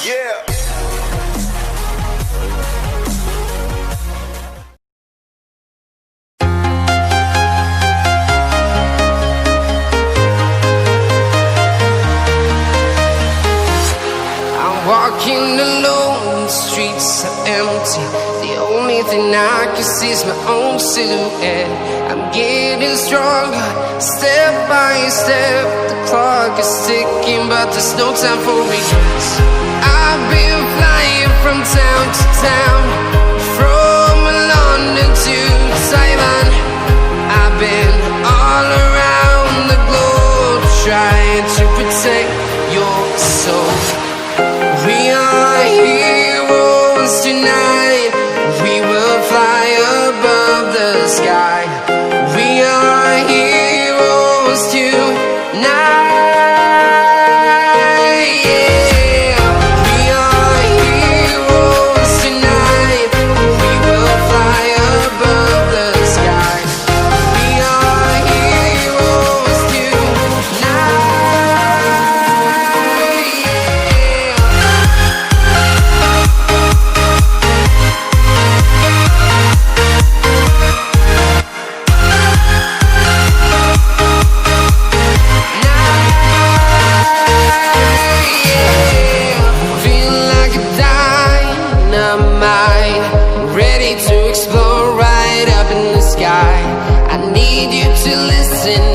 Yeah. Walking alone, the streets are empty. The only thing I can see is my own silhouette. I'm getting stronger, step by step. The clock is ticking, but there's no time for regrets. I've been flying from town to town, from London to Taiwan. I've been all around the globe, trying to protect your soul. We are heroes tonight. We will fly above the sky. We are heroes tonight. Yeah. We are heroes tonight. We will fly above the sky. We are heroes tonight.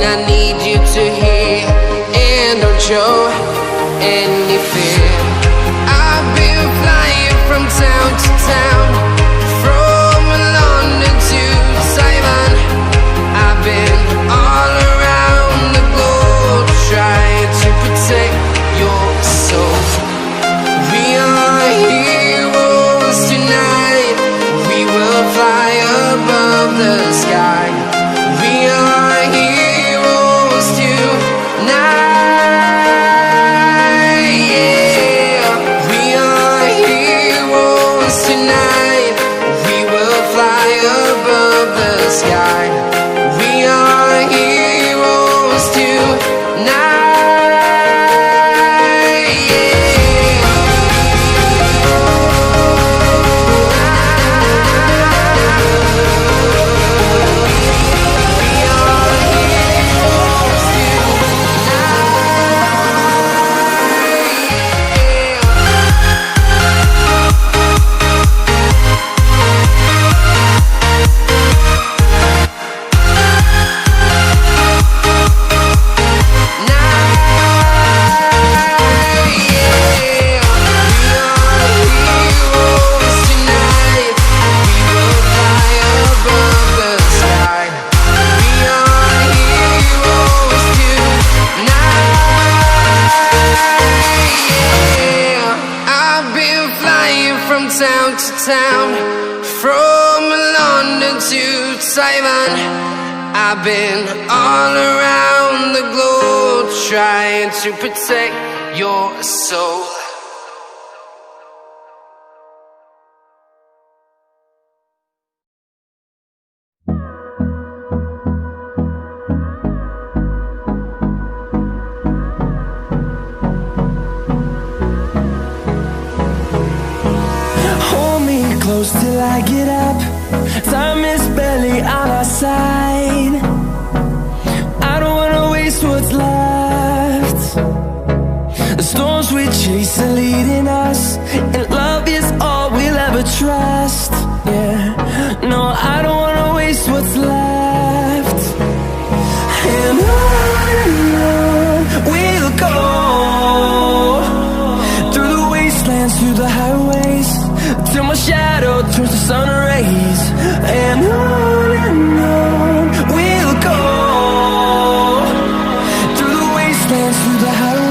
I need you to hear and don't show any fear. I've been flying from town to town, from London to Taiwan. I've been all around the globe, trying to protect your soul. We are heroes tonight. We will fly above the sky. We are heroes tonight. Yeah. We are heroes tonight. We will fly above the sky. We are heroes tonight. Town to town, from London to Taiwan. I've been all around the globe, trying to protect your soul. Close till I get up. Time is barely on our side. I don't wanna waste what's left. The storms we chase are leading us, and love is all we'll ever trust. Yeah, no, I don't wanna waste what's left. And on we'll go, through the wastelands, through the highways, till my shadow turns to sun rays. And on we'll go, through the wastelands, through the highways.